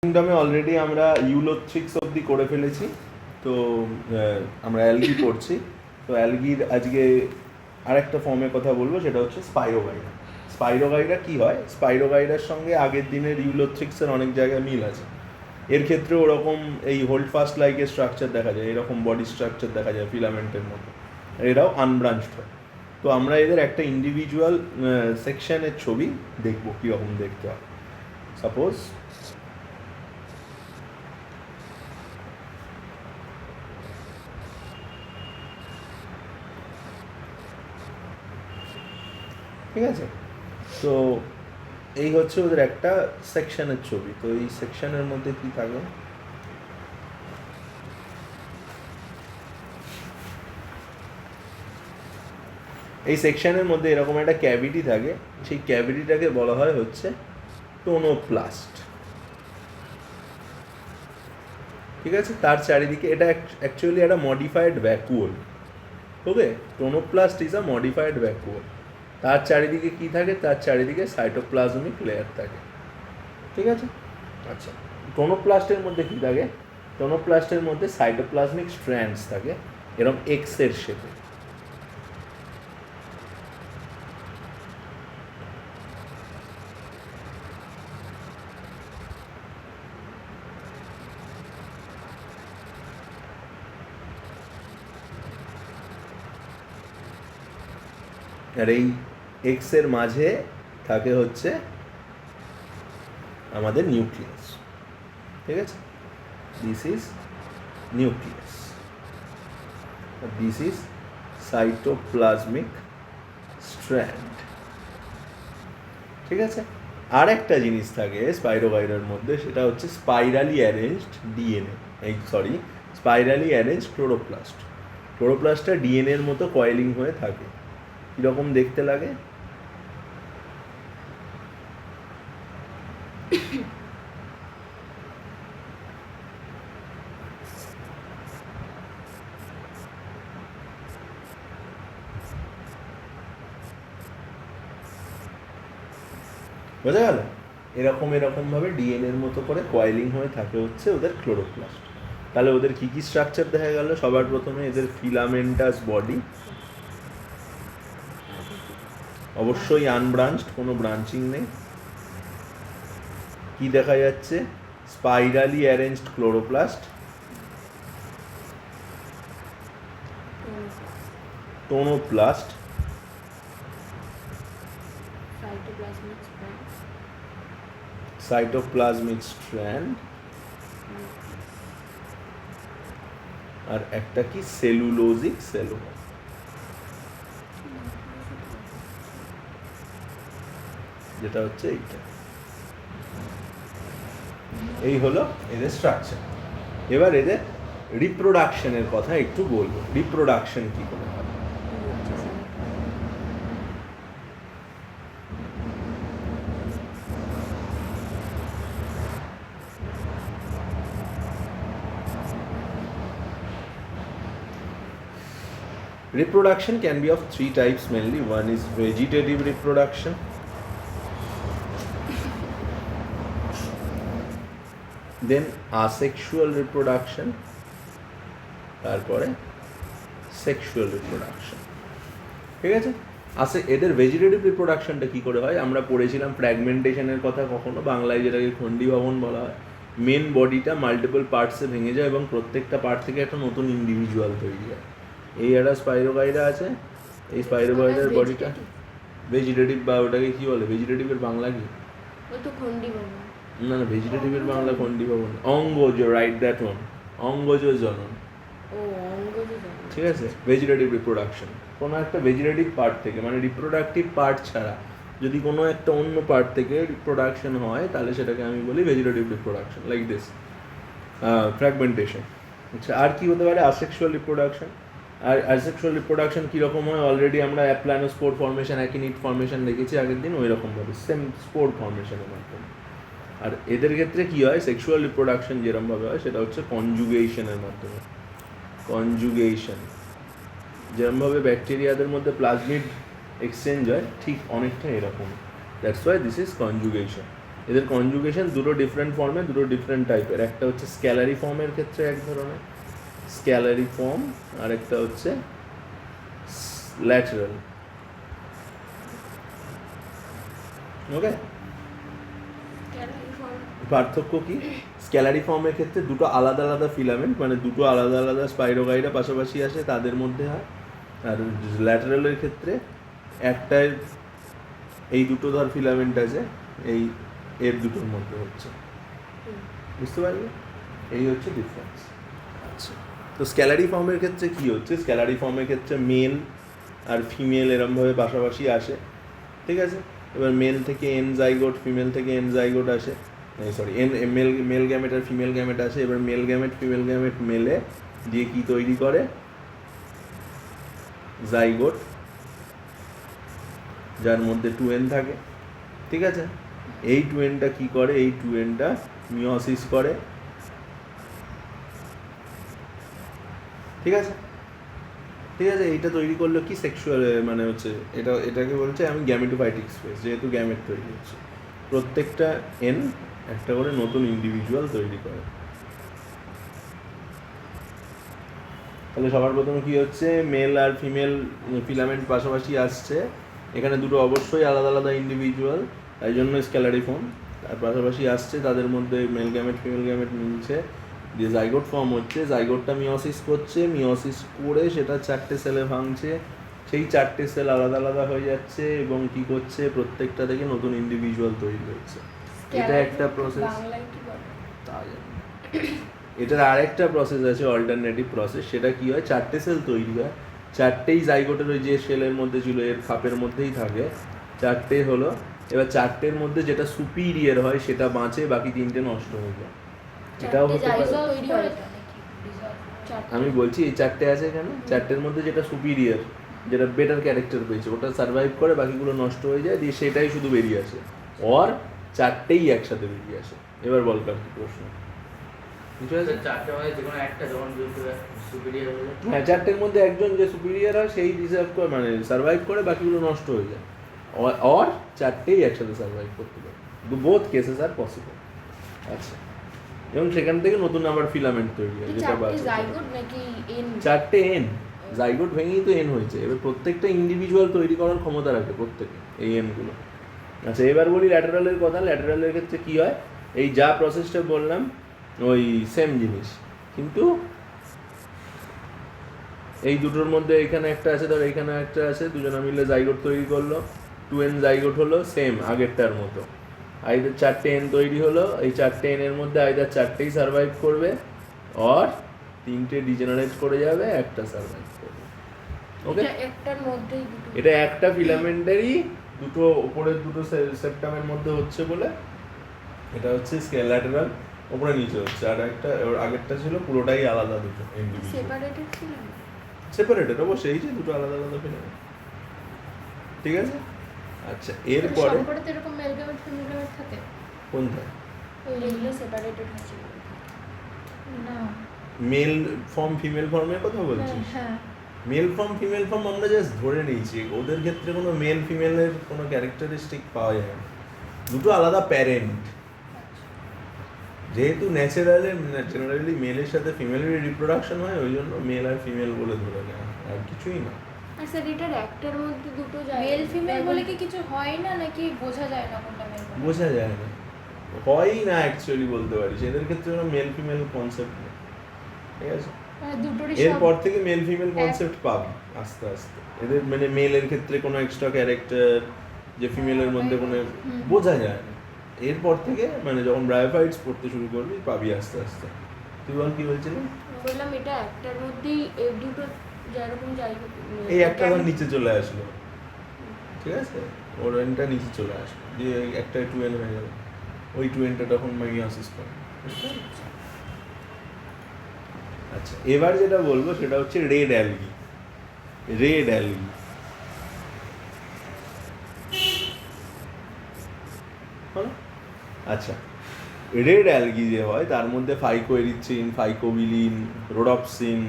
কিংডমে already আমরা Ulothrix অবধি করে ফেলেছি। তো আমরা অ্যালগি করছি। তো অ্যালগির আজকে আরেকটা ফর্মের কথা বলবো, সেটা হচ্ছে স্পাইরোগাইরা। স্পাইরোগাইরা কী হয়? স্পাইরোগাইরার সঙ্গে আগের দিনের ইউলোথ্রিক্সের অনেক জায়গায় মিল আছে। এর ক্ষেত্রে ওরকম এই হোল্ড ফাস্ট লাইকের স্ট্রাকচার দেখা যায়, এরকম বডি স্ট্রাকচার দেখা যায় ফিলামেন্টের মতো। এরাও আনব্রাঞ্চড হয়। তো আমরা এদের একটা ইন্ডিভিজুয়াল সেকশনের ছবি দেখবো কীরকম দেখতে হয়। সাপোজ ঠিক আছে, তো এই হচ্ছে ওদের একটা সেকশনের ছবি। তো এই সেকশনের মধ্যে কি থাকবে? এই সেকশনের মধ্যে এরকম একটা ক্যাভিটি থাকে, সেই ক্যাভিটিটাকে বলা হয় হচ্ছে টোনোপ্লাস্ট। ঠিক আছে, তার চারিদিকে এটা অ্যাকচুয়ালি একটা modified vacuole. Okay, tonoplast is a modified vacuole. তার চারিদিকে কি থাকে? তার চারিদিকে সাইটোপ্লাজমিক লেয়ার থাকে। ঠিক আছে, আচ্ছা, টোনোপ্লাস্টের মধ্যে কী থাকে? টোনোপ্লাস্টের মধ্যে সাইটোপ্লাজমিক স্ট্র্যান্ডস থাকে এরকম এক্সের শেপে। আর এই এক্সের মাঝে থাকে হচ্ছে আমাদের নিউক্লিয়াস। ঠিক আছে, this is nucleus, this is cytoplasmic strand. ঠিক আছে, আর একটা জিনিস থাকে স্পাইরোগাইরার মধ্যে, সেটা হচ্ছে spirally arranged DNA, spirally arranged chloroplast. ক্লোরোপ্লাস্টটা ডিএনএর মতো কয়েলিং হয়ে থাকে। কীরকম দেখতে লাগে? বোঝা গেল? এরকমভাবে ডিএনএর মতো করে কয়েলিং হয়ে থাকে হচ্ছে ওদের ক্লোরোপ্লাস্ট। তাহলে ওদের কী কী স্ট্রাকচার দেখা গেল? সবার প্রথমে এদের ফিলামেন্টাস বডি, অবশ্যই আনব্রাঞ্চড, কোনো ব্রাঞ্চিং নেই। কি দেখা যাচ্ছে? Spirally arranged chloroplast, tonoplast, cytoplasmic strand, আর একটা কি সেলুলোজিক সেলুলোজ, যেটা হচ্ছে এইটা। এই হলো এদের স্ট্রাকচার। এবার এদের রিপ্রোডাকশনের কথা একটু বলবো। রিপ্রোডাকশন কি করে হয়? Reproduction can be of three types mainly. One is vegetative reproduction, then asexual reproduction, তারপরে সেক্সুয়াল রিপ্রোডাকশন। ঠিক আছে, এদের ভেজিটেটিভ রিপ্রোডাকশনটা কী করে হয়? আমরা পড়েছিলাম ফ্র্যাগমেন্টেশনের কথা, কখনো বাংলায় যেটাকে খণ্ডীভবন বলা হয়। মেন বডিটা মাল্টিপল পার্টসে ভেঙে যায় এবং প্রত্যেকটা পার্ট থেকে একটা নতুন ইন্ডিভিজুয়াল তৈরি হয়। এই একটা স্পাইরোগাইরা আছে, এই স্পাইরোগাইরার বডিটা ভেজিটেটিভ, বা ওটাকে কী বলে? ভেজিটেটিভের বাংলা কি? না, ভেজিটেটিভের বাংলা খণ্ডীভবন। অঙ্গজ, রাইট, দ্যাট ওয়ান, অঙ্গজ জনন। ঠিক আছে, ভেজিটেটিভ রিপ্রোডাকশন কোনো একটা ভেজিটেটিভ পার্ট থেকে, মানে রিপ্রোডাক্টিভ পার্ট ছাড়া যদি কোনো একটা অন্য পার্ট থেকে রিপ্রোডাকশন হয়, তাহলে সেটাকে আমি বলি vegetative reproduction, like this fragmentation. আচ্ছা, আর কি হতে পারে? Asexual reproduction. আর আসেক্সুয়াল রিপ্রোডাকশন কীরকম হয়? অলরেডি আমরা অ্যাপ্লানোস্পোর ফর্মেশন, অ্যাকিনিড ফর্মেশন দেখেছি আগের দিন, ওই রকমভাবে সেম স্পোর ফর্মেশনের মাধ্যমে। আর এদের ক্ষেত্রে কী হয়? সেক্সুয়াল রিপ্রোডাকশন যেরকমভাবে হয় সেটা হচ্ছে কনজুগেশনের মাধ্যমে। কনজুগেশন যেরকমভাবে ব্যাকটেরিয়াদের মধ্যে প্লাজমিড এক্সচেঞ্জ হয়, ঠিক অনেকটা এরকম। That's why this is conjugation. এদের কনজুগেশন দুটো ডিফারেন্ট ফর্মে, দুটো ডিফারেন্ট টাইপের। একটা হচ্ছে স্ক্যালারি ফর্মের ক্ষেত্রে এক ধরনের স্ক্যালারি ফর্ম, আর একটা হচ্ছে ল্যাটারাল। ওকে, পার্থক্য কি? স্ক্যালারি ফর্মের ক্ষেত্রে দুটো আলাদা আলাদা ফিলামেন্ট, মানে দুটো আলাদা আলাদা স্পাইরোগাইডা পাশাপাশি আসে, তাদের মধ্যে হয়। আর ল্যাটারালের ক্ষেত্রে একটাই, এই দুটো ধর ফিলামেন্ট আছে, এই এর দুটোর মধ্যে হচ্ছে, বুঝতে পারলে? এই হচ্ছে ডিফারেন্স। আচ্ছা, তো স্ক্যালারি ফর্মের ক্ষেত্রে কি হচ্ছে? স্ক্যালারি ফর্মের ক্ষেত্রে মেল আর ফিমেল এরমভাবে পাশাপাশি আসে, ঠিক আছে? এবার মেল থেকে এন জাইগোট, ফিমেল থেকে এন জাইগোট আসে, সরি এন মেল গ্যামেট আর ফিমেল গ্যামেট আসে। এবার মেল গ্যামেট ফিমেল গ্যামেট মেলে দিয়ে কি তৈরি করে? জাইগোট, যার মধ্যে 2n থাকে, ঠিক আছে? এই 2nটা কি করে? এই 2nটা মিওসিস করে, ঠিক আছে? ঠিক আছে, এইটা তৈরি করলো কি? সেক্সুয়াল, মানে হচ্ছে এটাকে বলছে আমি গ্যামেটোফাইটিক স্পেস। যেহেতু গ্যামেট তৈরি হচ্ছে, প্রত্যেকটা এন একটা করে নতুন ইন্ডিভিজুয়াল তৈরি করে। তাহলে সবার প্রথমে কি হচ্ছে? মেল আর ফিমেল ফিলামেন্ট পাশাপাশি আসছে, এখানে দুটো অবশ্যই আলাদা আলাদা ইন্ডিভিজুয়াল, তাই জন্য স্ক্যালারি ফর্ম। তার পাশাপাশি আসছে, তাদের মধ্যে মেল গ্যামেট ফিমেল গ্যামেট মিলছে, দিয়ে জাইগোট ফর্ম হচ্ছে। জাইগোটটা মিওসিস করছে, মিওসিস করে সেটা 4টে সেলে ভাঙছে, সেই 4টে সেল আলাদা আলাদা হয়ে যাচ্ছে এবং কি করছে? প্রত্যেকটা থেকে নতুন ইন্ডিভিজুয়াল তৈরি হচ্ছে। এটা একটা প্রসেস। তা জানি, এটার আরেকটা প্রসেস আছে, অল্টারনেটিভ প্রসেস। সেটা কি হয়? 4টে সেল তৈরি হয়, 4টেই জাইগোটের ওই যে সেলের মধ্যে ছিল, এর খাপের মধ্যেই থাকে, 4টে হলো। এবার 4টের মধ্যে যেটা সুপিরিয়র হয় সেটা বাঁচে, বাকি 3টে নষ্ট হয়ে যায়। এটাও হতে পারে। আমি বলছি এই 4টে আছে কেন? 4টের মধ্যে যেটা সুপিরিয়র, যেটা বেটার ক্যারেক্টার পেয়েছে, ওটা সার্ভাইভ করে, বাকিগুলো নষ্ট হয়ে যায়, দিয়ে সেটাই শুধু বেরিয়ে আসে। ওর 4টেই একসাথে বেরিয়ে আসে। এবার বল কার কি প্রশ্ন? হ্যাঁ, 4টের মধ্যে একজন যে সুপিরিয়র হয় সেই ডিজার্ভ করে, মানে সার্ভাইভ করে, বাকিগুলো নষ্ট হয়ে যায়। আর 4টেই একসাথে সার্ভাইভ করতে পারে। বোথ কেসেস আর পসিবল। আচ্ছা, এবং সেখান থেকে নতুন আবার ফিলামেন্ট তৈরি হয়, যেটা 4টে এন জাইগোট ভেঙেই তো এন হয়েছে। এবার প্রত্যেকটা ইন্ডিভিজুয়াল তৈরি করার ক্ষমতা রাখে প্রত্যেকে, এই এনগুলো। আচ্ছা, এবার বলি ল্যাটারালের কথা। ল্যাটারালের ক্ষেত্রে কি হয়? এই যা প্রসেসটা বললাম ওই সেম জিনিস, কিন্তু এই দুটোর মধ্যে এখানে একটা আছে, ধর এখানে একটা আছে, দুজনে মিলে জাইগোট তৈরি করলো, 2n জাইগোট হলো, সেম আগেরটার মতো। আইদার 4টে এন তৈরি হলো, এই 4টে এনের মধ্যে আইদার 4টেই সার্ভাইভ করবে, আর 3টে ডিজেনারেট করে যাবে, একটা সার্ভাইভ করবে। ওকে, এটা একটা ফিলামেন্টারই দুটো উপরের দুটো সেপ্টামের মধ্যে হচ্ছে বলে এটা হচ্ছে ল্যাটারাল, উপরে নিচে হচ্ছে। আর একটা আগেরটা ছিল পুরোটাই আলাদা, দুটো ইন্ডিভিজুয়াল সেপারেটেড, অবশ্যই এই যে দুটো আলাদা আলাদা ফিলামেন্ট, ঠিক আছে? আচ্ছা, এরপরে এরকম মেল গ্যামেট ফিমেল গ্যামেট থাকে কোনটা? ওইগুলো সেপারেটেড আছে না? মেল ফর্ম ফিমেল ফর্মের কথা বলছিস? হ্যাঁ, মেল ফর্ম ফিমেল ফর্ম আমরা জাস্ট ধরে নিয়েছি, ওদের ক্ষেত্রে কোনো মেল ফিমেলের কোনো ক্যারেক্টারিস্টিক পাওয়া যায় না, দুটো আলাদা প্যারেন্ট। যেহেতু জেনারেলি মেলের সাথে ফিমেলের রিপ্রোডাকশন হয়, ওই জন্য মেল আর ফিমেল বলে ধরে নেয়, আর কিছুই না। আর স্যার এটার একটার মধ্যে দুটো যায়, মেল ফিমেল বলে কি কিছু হয় না, নাকি বোঝা যায় না কোনটা মেল? বোঝা যায় না, হয়ই না অ্যাকচুয়ালি বলতে পারিস। এদের ক্ষেত্রে কোনো মেল ফিমেল কনসেপ্ট নেই, ঠিক আছে? এরপর থেকে মেল ফিমেল কনসেপ্ট পাবি আস্তে আস্তে। এদের মানে মেলের ক্ষেত্রে কোনো এক্সট্রা ক্যারেক্টার যে ফিমেলের মধ্যে কোনো বোঝা যায় না। এরপর থেকে মানে যখন ব্রায়োফাইটস পড়তে শুরু করবি পাবি আস্তে আস্তে। তুই বল কি বলছিলি? বললাম এটা একটার মধ্যেই এই দুটো যেরকম জায়গা, এই একটা ধর নিচে চলে আসলো, ঠিক আছে? ওর এনটা নিচে চলে আসলো, দিয়ে একটা 2n হয়ে গেল, ওই 2nটা তখন মাইওসিস করে। আচ্ছা, এবার যেটা বলবো সেটা হচ্ছে রেড অ্যালগি। রেড অ্যালগি আচ্ছা, রেড অ্যালগি যে হয় তার মধ্যে ফাইকোএরিথ্রিন, ফাইকোবিলিন, রোডপসিন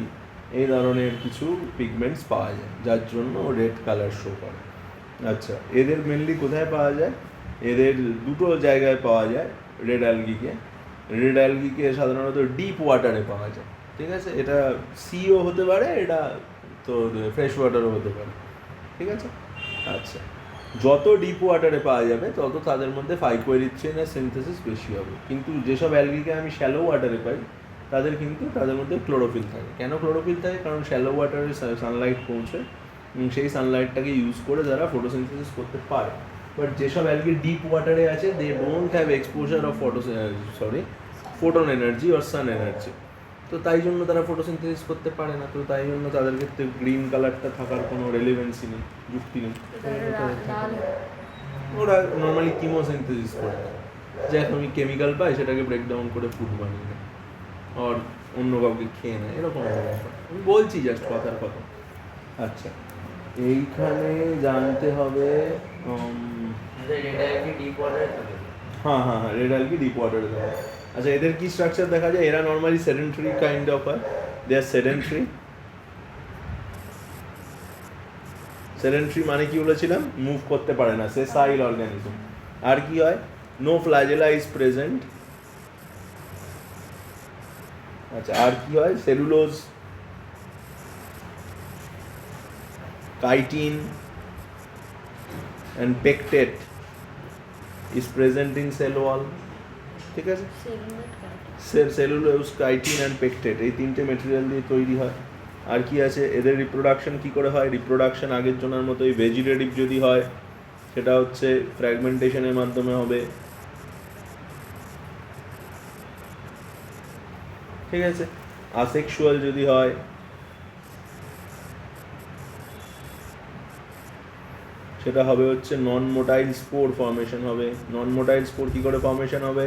এই ধরনের কিছু পিগমেন্টস পাওয়া যায়, যার জন্য রেড কালার শো করে। আচ্ছা, এদের মেনলি কোথায় পাওয়া যায়? এদের দুটো জায়গায় পাওয়া যায় রেড অ্যালগিকে সাধারণত ডিপ ওয়াটারে পাওয়া যায়, ঠিক আছে? এটা সিও হতে পারে, এটা তো ফ্রেশ ওয়াটারও হতে পারে, ঠিক আছে? আচ্ছা, যত ডিপ ওয়াটারে পাওয়া যাবে তত তাদের মধ্যে ফাইকোএরিথ্রিনের সিনথেসিস বেশি হবে। কিন্তু যেসব অ্যালগিকে আমি শ্যালো ওয়াটারে পাই তাদের মধ্যে ক্লোরোফিল থাকে। কেন ক্লোরোফিল থাকে? কারণ শ্যালো ওয়াটারে সানলাইট পৌঁছে এবং সেই সানলাইটটাকে ইউজ করে তারা ফটোসিনথেসিস করতে পারে। বাট যেসব অ্যালগি ডিপ ওয়াটারে আছে they don't have exposure of photon energy or sun energy, তো তাই জন্য তারা ফটোসিনথেসিস করতে পারে না। তো তাই জন্য তাদের ক্ষেত্রে গ্রিন কালারটা থাকার কোনো রেলিভেন্সি নেই, যুক্তি নেই। ওরা নর্মালি কিমোসিনথেসিস করে, যে এখন আমি কেমিক্যাল পাই সেটাকে ব্রেকডাউন করে ফুড বানিয়ে নেয় আর অন্য কাউকে খেয়ে নেয়, এরকম ব্যাপার। আমি বলছি জাস্ট কথার কথা। আচ্ছা, এইখানে জানতে হবে হ্যাঁ রেড অ্যালগি ডিপ ওয়াটারে থাকে। আচ্ছা, এদের কি স্ট্রাকচার দেখা যায়? এরা নর্মালি সেডেন্টারি কাইন্ড অফ হয়, দে আর সেডেন্টারি মানে কি বলেছিলাম? মুভ করতে পারে না, সেসাইল অর্গানিজম। আর কি হয়? No flagella is present. আচ্ছা, আর কি হয়? Cellulose, chitin and pectate is present in cell wall, ঠিক আছে? সেলুলোজ, কাইটিন অ্যান্ড পেকটেট, এই তিনটে মেটেরিয়াল দিয়ে তৈরি হয়। আর কি আছে? এদের রিপ্রোডাকশন কি করে হয়? রিপ্রোডাকশন আগের জনের মতোই ভেজিটেটিভ যদি হয় সেটা হচ্ছে ফ্র্যাগমেন্টেশনের মাধ্যমে হবে, ঠিক আছে? আসেক্সুয়াল যদি হয় সেটা হবে হচ্ছে নন মোটাইল স্পোর ফর্মেশন হবে। নন মোটাইল স্পোর কী করে ফর্মেশন হবে?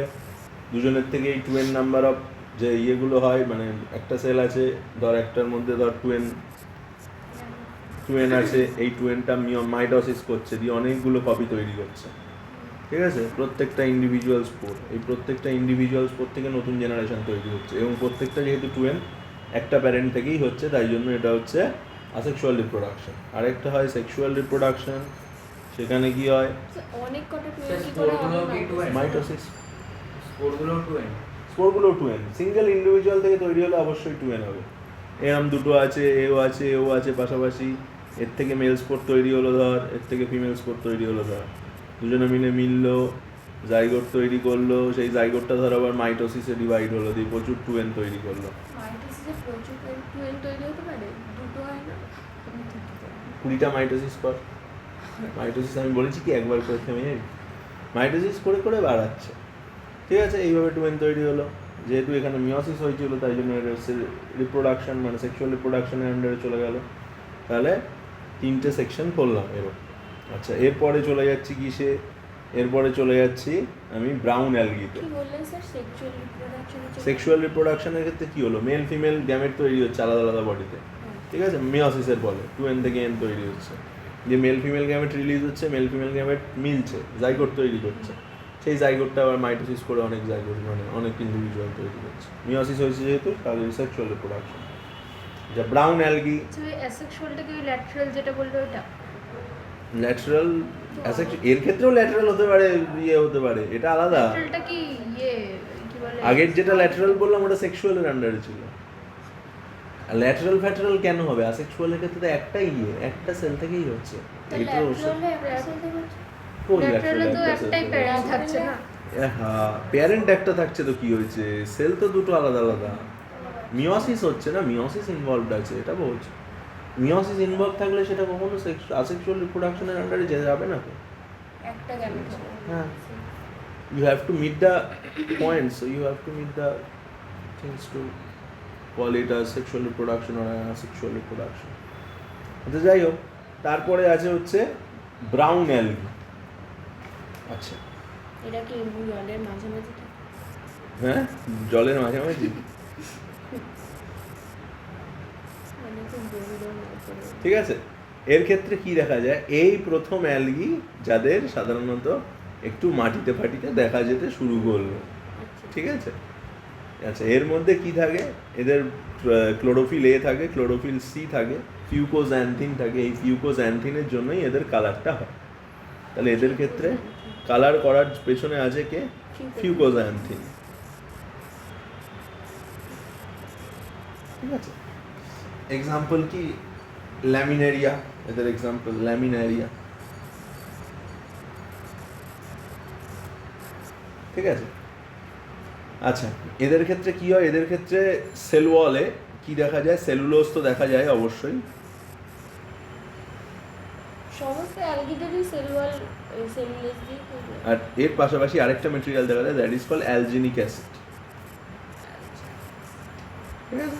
দুজনের থেকে এই টুয়েন নাম্বার অফ যে ইয়েগুলো হয়, মানে একটা সেল আছে ধর, একটার মধ্যে ধর টুয়েন আছে, এই টুয়েনটা মাইটোসিস করছে, দিয়ে অনেকগুলো কপি তৈরি করছে, ঠিক আছে? প্রত্যেকটা ইন্ডিভিজুয়াল স্পোর, এই প্রত্যেকটা ইন্ডিভিজুয়াল স্পোর থেকে নতুন জেনারেশন তৈরি হচ্ছে, এবং প্রত্যেকটা যেহেতু টুয়েন একটা প্যারেন্ট থেকেই হচ্ছে, তাই জন্য এটা হচ্ছে আসেক্সুয়াল রিপ্রোডাকশন। আরেকটা হয় সেক্সুয়াল রিপ্রোডাকশন, সেখানে কি হয়? অনেক কটা টুয়েন কি করে হবে? মাইটোসিস। স্পোরগুলো টুয়েন সিঙ্গেল ইন্ডিভিজুয়াল থেকে তৈরি হলে অবশ্যই টুয়েন হবে। এরম দুটো আছে, এও আছে পাশাপাশি, এর থেকে মেল স্পোর তৈরি হলো ধর, এর থেকে ফিমেল স্পোর তৈরি হলো ধর, দুজনে মিলে মিললো, জাইগোট তৈরি করলো, সেই জাইগোটটা ধর আবার মাইটোসিসে ডিভাইড হলো, দিয়ে প্রচুর টুয়েন তৈরি করলো। মাইটোসিসে প্রচুর টুয়েন তৈরি হতে পারে? দুটো হয় না? 20টা মাইটোসিস কর। মাইটোসিস আমি বলেছি কি একবার করে থেমে যাই? মাইটোসিস করে করে বাড়াচ্ছে, ঠিক আছে? এইভাবে টুয়েন তৈরি হলো। যেহেতু এখানে মিওসিস হয়েছিল তাই জন্য এটা রিপ্রোডাকশন মানে সেক্সুয়াল রিপ্রোডাকশনের আন্ডারে চলে গেল। তাহলে 3টে সেকশন করলাম এরকম। আচ্ছা, এরপরে চলে যাচ্ছি কিসে? এরপরে চলে যাচ্ছি আমি ব্রাউন অ্যালগিতে। কি বললেন স্যার? সেক্সুয়াল রিপ্রোডাকশনের ক্ষেত্রে কি হলো? মেল ফিমেল গ্যামেট তৈরি হচ্ছে আলাদা আলাদা বডিতে, ঠিক আছে? মিওসিসের ফলে টুয়েন থেকে এন তৈরি হচ্ছে, যে মেল ফিমেল গ্যামেট রিলিজ হচ্ছে, মেল ফিমেল গ্যামেট মিলছে, জাইগোট তৈরি করছে, সেই জাইগোটটা আবার মাইটোসিস করে অনেক জাইগোট মানে অনেক ইন্ডিভিজুয়াল তৈরি করছে। মিওসিস হয়েছে যেহেতু, তাহলে সেক্সুয়াল রিপ্রোডাকশন। যা ব্রাউন অ্যালগি, অ্যাসেক্সুয়ালটা কি ল্যাটারাল যেটা বললো ওটা? ল্যাটারাল এর ক্ষেত্রেও ল্যাটারাল হতে পারে, ইয়ে হতে পারে, এটা আলাদা। ল্যাটারালটা কি কি বলে? আগের যেটা ল্যাটারাল বললাম ওটা সেক্সুয়ালের আন্ডারে ছিল। আর ল্যাটারাল ফ্যাটারাল কেন হবে? আসেক্সুয়ালের ক্ষেত্রে তো একটাই একটা সেল থেকেই হচ্ছে। এটা ল্যাটারালে তো একটাই প্যারেন্ট থাকছে না। হ্যাঁ, প্যারেন্ট একটা থাকছে তো কি হয়েছে? সেল তো দুটো আলাদা আলাদা। মিওসিস হচ্ছে না, মিওসিস ইনভলভড আছে, এটা বলছি। মিওসিস ইনভলভ থাকলে সেটা কখনো আসেক্সুয়াল রিপ্রোডাকশনের আন্ডারে যাবে না তো। একটা গ্যামেট হবে। হ্যাঁ, you have to meet the points, so you have to meet the things to call it as sexual reproduction or asexual reproduction. আচ্ছা, যাই হোক, তারপরে আছে হচ্ছে ব্রাউন অ্যালগি। আচ্ছা, এটা কি জলের মাঝামাঝি থাকে? হ্যাঁ, জলের মাঝামাঝি, ঠিক আছে? এর ক্ষেত্রে কি দেখা যায়? এই প্রথম অ্যালগি যাদের সাধারণত একটু মাটিতে ফাটিতে দেখা যেতে শুরু করলো, ঠিক আছে? আচ্ছা, এর মধ্যে কি থাকে? এদের ক্লোরোফিল এ থাকে, ক্লোরোফিল সি থাকে, ফিউকোজ্যান্থিন থাকে। এই ফিউকোজ্যান্থিনের জন্যই এদের কালারটা হয়, তাহলে এদের ক্ষেত্রে কালার করার পেছনে আছে কে? ফিউকোজায়ান্থিন। ঠিক আছে, এক্সাম্পল কি? ল্যামিনারিয়া, এদের এক্সাম্পল ল্যামিনারিয়া। ঠিক আছে, আচ্ছা এদের ক্ষেত্রে কি হয়? এদের ক্ষেত্রে সেল ওয়ালে কি দেখা যায়? সেলুলোজ তো দেখা যায় অবশ্যই। সমস্ত অ্যালগিদেরই সেলুলার সেলুলোজ দিয়ে তৈরি। আর এর পাশাপাশি আরেকটা মেটেরিয়াল দেখা যায়, that is called alginic acid. ঠিক আছে,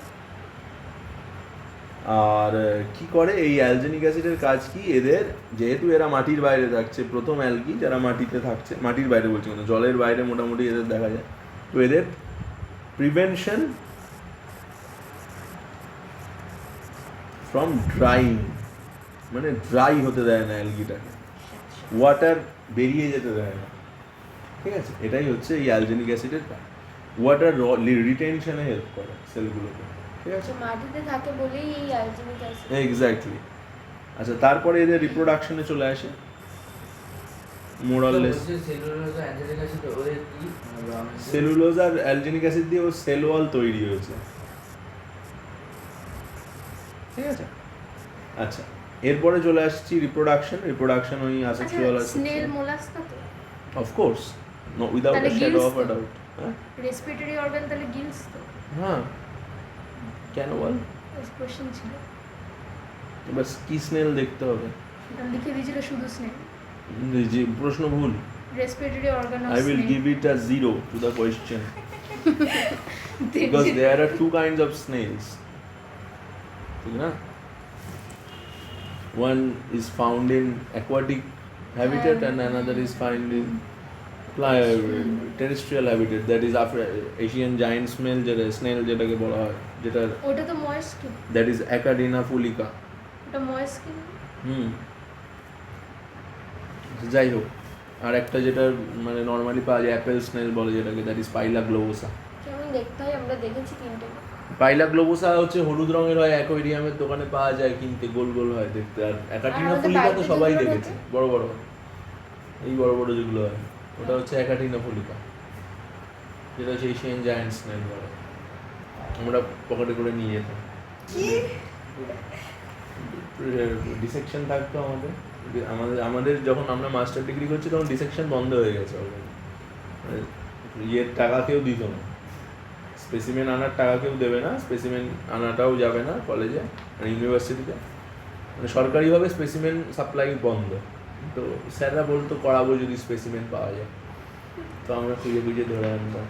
আর কি করে এই অ্যালজিনিক অ্যাসিডের কাজ কি? এদের যেহেতু এরা মাটির বাইরে থাকছে, প্রথম অ্যালগি যারা মাটিতে থাকছে, মাটির বাইরে বলছি না, জলের বাইরে মোটামুটি এদের দেখা যায়, তো এদের প্রিভেনশন ফ্রম ড্রাইং, মানে ড্রাই হতে দেয় না অ্যালগিটাকে, ওয়াটার বেরিয়ে যেতে দেয় না। ঠিক আছে, এটাই হচ্ছে এই অ্যালজিনিক অ্যাসিডের কাজ, ওয়াটার রিটেনশনে হেল্প করে সেলগুলোকে। ঠিক আছে, মাটিতে থাকে বলেই এই অ্যালজিনিক অ্যাসিড। এক্স্যাক্টলি। আচ্ছা, তারপরে এদের রিপ্রোডাকশনে চলে আসে মোরাললেস। সেলুলোজ আর অ্যালজিনিক অ্যাসিড দিয়ে ও সেল ওয়াল তৈরি হয়েছে। ঠিক আছে, আচ্ছা এরপরে চলে আসছি রিপ্রোডাকশন। রিপ্রোডাকশন ওই আসেক্সুয়াল আছে, স্নেল মোলাস্কা তো of course, no without a তাহলে শ্যাডো gills অফ আ তো? ডাউট। হ্যাঁ, রেসপিরেটরি অর্গান তাহলে গিলস তো? হ্যাঁ, কেন বল? কোশ্চেন ছিল, এবার কি স্নেল দেখতে হবে? এটা লিখে দিয়েছিল শুধু স্নেল। যে প্রশ্ন ভুল। Respiratory organ of I will give it a 0 to the question because there are two kinds of snails. ঠিক না? One is found in aquatic habitat and another is found in terrestrial habitat, that is after Asian giant snail যেটাকে বলা হয়, যেটা ওটা তো ময়েস্কিন, that is Acadina fulica। ওটা ময়েস্কিন। যাই হোক, আর একটা যেটা মানে নর্মালি পাওয়া যায় অ্যাপেল স্নেল বলে যেটাকে, দ্যাট ইজ পাইলা গ্লোবোসা। কেমন দেখতে হয়? আমরা দেখেছি তিনটে। পাইলা গ্লোবোসা হচ্ছে হলুদ রঙের হয়, অ্যাকোয়ারিয়ামের দোকানে পাওয়া যায় কিনতে, গোল গোল হয় দেখতে। আর অ্যাকাটিনা আমাদের ফুলিকা তো বাড়িতে সবাই যেগুলো দেখেছে, বড় বড়, এই বড় বড় যেগুলো হয়, ওটা হচ্ছে অ্যাকাটিনা ফুলিকা, যেটা হচ্ছে এশিয়ান জায়ান্ট স্নেল বলে। আমরা পকেটে করে নিয়ে যেতাম, ডিসেকশন থাকতো আমাদের। আমাদের যখন আমরা মাস্টার ডিগ্রি করছি তখন ডিসেকশন বন্ধ হয়ে গেছে অলরেডি, ইয়ের টাকা কেউ দিত না, স্পেসিমেন আনার টাকা কেউ দেবে না, স্পেসিমেন আনাটাও যাবে না কলেজে মানে ইউনিভার্সিটিতে, মানে সরকারিভাবে স্পেসিমেন সাপ্লাই বন্ধ। তো স্যাররা বলতো করাবো যদি স্পেসিমেন পাওয়া যায়, তো আমরা খুঁজে খুঁজে ধরে আনতাম,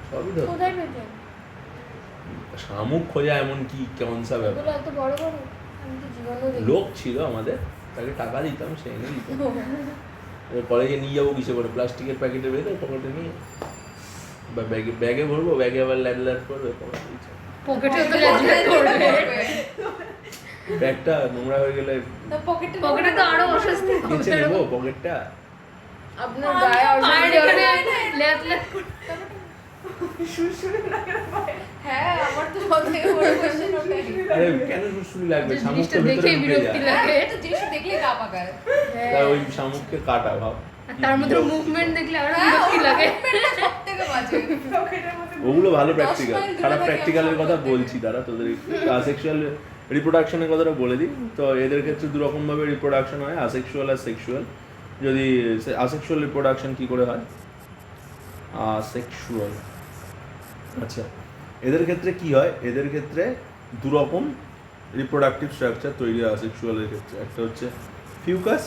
সবই ধর। কোথায় পেতেন? শামুক খোঁজা এমন কি কেমন সা ব্যাপার, এগুলো এত বড় বড়, আমি তো জীবনেও দেখিনি। লোক ছিল আমাদের, তাকে টাকা দিতাম, সে এনে দিত। কলেজে নিয়ে যাবো কিসে করে, প্লাস্টিকের প্যাকেটে বেঁধে পকেটে নিয়ে, বা ব্যাগে ব্যাগে ভরবো, ব্যাগে আবার ল্যাড ল্যাড করবে, পকেটে তো ল্যাজলেট করবে, ব্যাগটা নোংরা হয়ে গেলে পকেটে তো আরো অস্বস্তি নিচে হবে। নেবো পকেটটা। আপনার গায়ে অলরেডি ল্যাজলেট হ্যাঁ, আমার তো সবথেকে বড় কোশ্চেন ওটাই। আরে কেন সুসুলি লাগবে, শামুক জিনিসটা তো ভেতরে দেখেই ঢুকে বিরক্তি যায়, লাগে। তো জিনিস দেখলে গা পাকায়। তা ওই শামুককে কাটা ভাব, আর তার মধ্যে মুভমেন্ট দেখলে আরো বিরক্তি লাগে। সবথেকে বাজে। ওগুলো ভালো প্র্যাকটিক্যাল, 10 মাইল দূরে খারাপ থাকি প্র্যাকটিক্যালের আমরা কথা সব বলছি, তারা তোদের আসেক্সুয়াল রিপ্রোডাকশনের কথাটা বলে দিই। তো এদের ক্ষেত্রে দুরকমভাবে রিপ্রোডাকশন হয়, আসেক্সুয়াল আর সেক্সুয়াল। যদি আসেক্সুয়াল রিপ্রোডাকশন কি করে হয়? আসেক্সুয়াল, আচ্ছা এদের ক্ষেত্রে কি হয়? এদের ক্ষেত্রে দুরকম রিপ্রোডাক্টিভ স্ট্রাকচার তৈরি হয় আসেক্সুয়ালের ক্ষেত্রে, একটা হচ্ছে ফিউকাস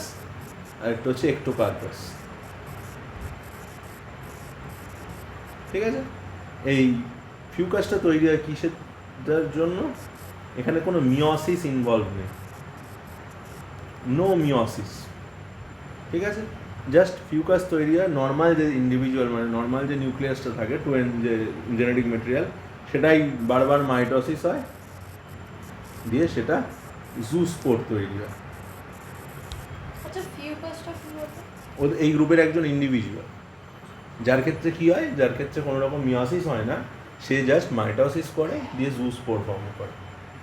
আর একটা হচ্ছে একটোকার্পাস। ঠিক আছে, এই ফিউকাসটা তৈরি হয় কিসের জন্য? এখানে কোনো মিওসিস ইনভলভ নেই, নো মিওসিস। ঠিক আছে, জাস্ট ফিউকাস তৈরি হয়, নর্মাল যে ইন্ডিভিজুয়াল মানে নর্মাল যে নিউক্লিয়াসটা থাকে, যে জেনেটিক মেটেরিয়াল, সেটাই বারবার মাইটোসিস হয়, দিয়ে সেটা জুস্পোর তৈরি হয়। আচ্ছা, ফিউকাসটা কি বলতো? ওদের এই গ্রুপের একজন ইন্ডিভিজুয়াল, যার ক্ষেত্রে কি হয়, যার ক্ষেত্রে কোনো রকম মিওসিস হয় না, সে জাস্ট মাইটোসিস করে দিয়ে জুস্পোর ফর্ম করে।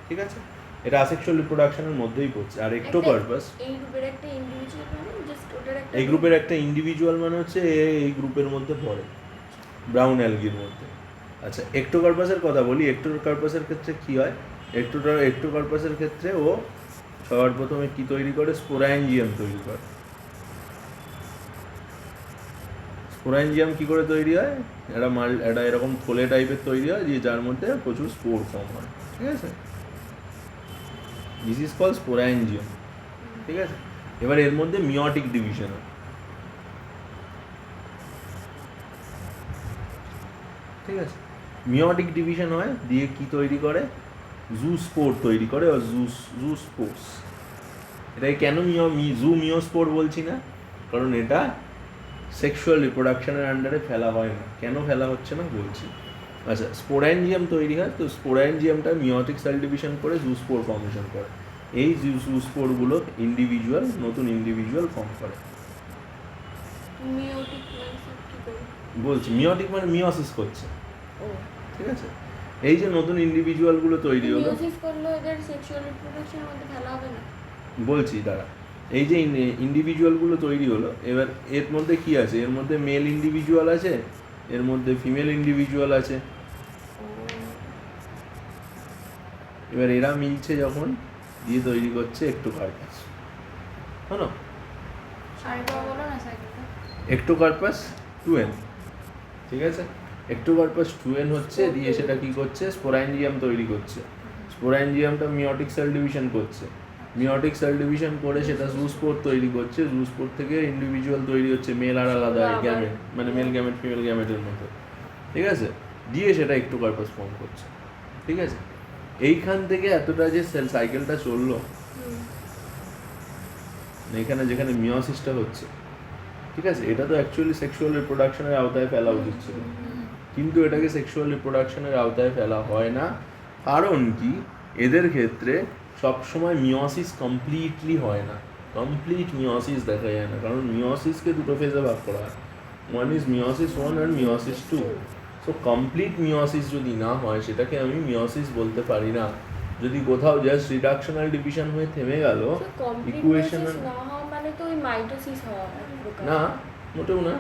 ঠিক আছে, এটা আসেক্সুয়াল রিপ্রোডাকশনের মধ্যেই পড়ছে। আর এক্টোকার্পাস এই গ্রুপের একটা ইন্ডিভিজুয়াল মানে জাস্ট ওটার একটা এই গ্রুপের একটা ইন্ডিভিজুয়াল মানে হচ্ছে এই গ্রুপের মধ্যে পড়ে, ব্রাউন অ্যালগির মধ্যে। আচ্ছা, এক্টোকার্পাসের কথা বলি। এক্টোকার্পাসের ক্ষেত্রে কি হয়? এক্টোকার্পাসের ক্ষেত্রে ও সবার প্রথমে কি তৈরি করে? স্পোরাঞ্জিয়াম তৈরি করে। স্পোরাঞ্জিয়াম কি করে তৈরি হয়? এটা এরকম থলে টাইপের তৈরি হয়, যে যার মধ্যে প্রচুর স্পোর ফর্ম হয়, ঠিক আছে? দিস ইজ কল স্পোরাঞ্জিয়াম, ঠিক আছে? এবার এর মধ্যে মিওটিক ডিভিশন হয়, ঠিক আছে? মিওটিক ডিভিশন হয়, দিয়ে কি তৈরি করে? জুস্পোর তৈরি করে, আর জুস্পোর্স। এটাকে কেন মিওস্পোর বলছি না? কারণ এটা সেক্সুয়াল রিপ্রোডাকশনের আন্ডারে ফেলা হয় না। কেন ফেলা হচ্ছে না বলছি। আচ্ছা, স্পোরাঞ্জিয়াম তৈরি হয়, তো স্পোরাঞ্জিয়ামটা মিওটিক সেল ডিভিশন করে জুস্পোর ফর্মেশন করে। এই জুস্পোরগুলো নতুন ইন্ডিভিজুয়াল ফর্ম করে। মিওটিক মানে কি করে? বলছি, মিওটিক মানে মিওসিস করছে, ও ঠিক আছে? এই যে নতুন ইন্ডিভিজুয়ালগুলো তৈরি হলো, মিওসিস করলে এদের সেক্সুয়াল রিপ্রোডাকশনের মধ্যে ফেলা হবে না? বলছি দাঁড়া। এই যে ইন্ডিভিজুয়ালগুলো তৈরি হলো, এবার এর মধ্যে কি আছে? এর মধ্যে মেল ইন্ডিভিজুয়াল আছে, এর মধ্যে ফিমেল ইন্ডিভিজুয়াল আছে। এবার এরা মিলছে যখন, দিয়ে তৈরি করছে এক্টোকার্পাস। হলো? আরেকবার বলো না সাইকেলটা। এক্টোকার্পাস 2n, ঠিক আছে? এক্টোকার্পাস 2n হচ্ছে, দিয়ে সেটা কি করছে? স্পোরাঞ্জিয়াম তৈরি করছে। স্পোরাঞ্জিয়ামটা মিওটিক সেল ডিভিশন করছে। মিওটিক সেল ডিভিশন করে সেটা জুস্পোর তৈরি করছে। জুস্পোর থেকে ইন্ডিভিজুয়াল তৈরি হচ্ছে, মেল আর আলাদা গ্যামেট, মানে মেল গ্যামেট ফিমেল গ্যামেটের মতো, ঠিক আছে? দিয়ে সেটা এক্টোকার্পাস ফর্ম করছে, ঠিক আছে? এইখান থেকে এতটা যে সেল সাইকেলটা চললো, এখানে যেখানে মিওসিসটা হচ্ছে, ঠিক আছে, এটা তো অ্যাকচুয়ালি সেক্সুয়াল রিপ্রোডাকশনের আওতায় ফেলা উচিত ছিল, কিন্তু এটাকে সেক্সুয়াল রিপ্রোডাকশনের আওতায় ফেলা হয় না। কারণ কি? এদের ক্ষেত্রে সবসময় মিওসিস কমপ্লিটলি হয় না, কমপ্লিট মিওসিস দেখা যায় না। কারণ মিওসিসকে দুটো ফেজে ভাগ করা হয়, ওয়ান ইজ মিওসিস 1 আর মিওসিস 2। সো কমপ্লিট মিওসিস যদি না হয়, সেটাকে আমি মিওসিস বলতে পারি না। যদি কোথাও জাস্ট রিডাকশনাল ডিভিশন হয়ে থেমে গেল, ইকুয়েশন না হওয়া মানে তো ওই মাইটোসিস হওয়া এক প্রকার। না, মোটেও না।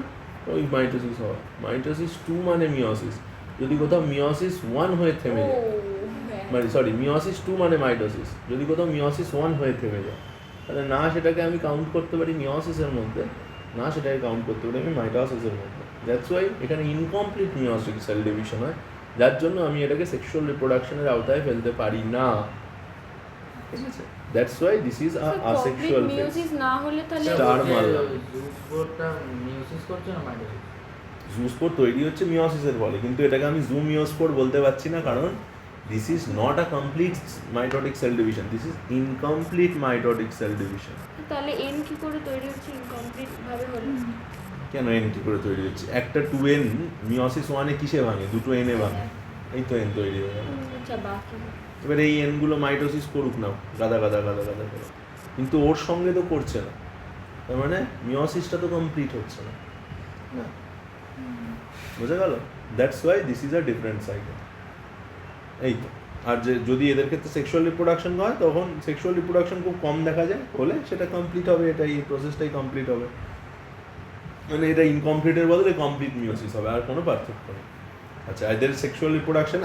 ওই মাইটোসিস হওয়া, মাইটোসিস 2 মানে মিওসিস। যদি কোথাও মিওসিস 1 হয়ে থেমে যায়, মানে সরি, মিওসিস 2 মানে মাইটোসিস। যদি কোথাও মিওসিস 1 হয়ে থেমে যায়, তাহলে না সেটাকে আমি কাউন্ট করতে পারি মিওসিসের মধ্যে, না সেটাকে কাউন্ট করতে পারি আমি মাইটোসিসের মধ্যে। দ্যাটস ওয়াই এখানে ইনকমপ্লিট মিওটিক সেল ডিভিশন হয়, যার জন্য আমি এটাকে সেক্সুয়াল রিপ্রোডাকশনের আওতায় ফেলতে পারি না, ঠিক আছে? That's why this is asexual phase. Meiosis না হলে তাহলে স্টার মারলাম। জুস্পোরটা মিওসিস করছে না মাইটোসিস? জুস্পোর তৈরি হচ্ছে মিওসিসের ফলে, কিন্তু এটাকে আমি জুমিওস্পোর বলতে পারছি না, কারণ this is not a complete mitotic cell division, this is incomplete mitotic cell division. তাহলে এন কি করে তৈরি হচ্ছে ইনকমপ্লিট ভাবে হলো? কেন এন কি করে তৈরি হচ্ছে? একটা 2n মিওসিস 1 এ কিসে ভাঙে? দুটো n এ ভাঙে, এই তো n তৈরি হয়ে গেল। আচ্ছা, বাকি এবার এই এনগুলো মাইটোসিস করুক না, গাদা গাদা গাদা গাদা করে, কিন্তু ওর সঙ্গে তো করছে না, তার মানে মিওসিসটা তো কমপ্লিট হচ্ছে না, না? বুঝে গেল? That's why this is a different cycle. এই তো। আর যে যদি এদের ক্ষেত্রে সেক্সুয়াল রিপ্রোডাকশন হয়, তখন সেক্সুয়াল রিপ্রোডাকশন খুব কম দেখা যায়, হলে সেটা কমপ্লিট হবে, এটা এই প্রসেসটাই কমপ্লিট হবে, মানে এটা ইনকমপ্লিটের বদলে কমপ্লিট মিওসিস হবে, আর কোনো পার্থক্য নেই। আচ্ছা, এদের সেক্সুয়াল রিপ্রোডাকশন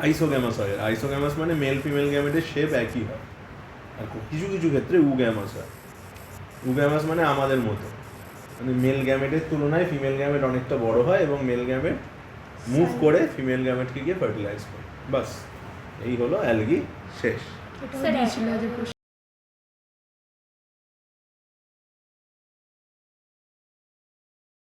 আইসোগ্যামাস হয়। আইসোগ্যামাস মানে মেল ফিমেল গ্যামেটের শেপ একই হয়, আর কিছু কিছু ক্ষেত্রে উগ্যামাস হয়। উগ্যামাস মানে আমাদের মতো, মানে মেল গ্যামেটের তুলনায় ফিমেল গ্যামেট অনেকটা বড় হয়, এবং মেল গ্যামেট মুভ করে ফিমেল গ্যামেটকে গিয়ে ফার্টিলাইজ করে। বাস, এই হলো অ্যালগি শেষ। এটাও দিয়েছিল যে প্রশ্ন।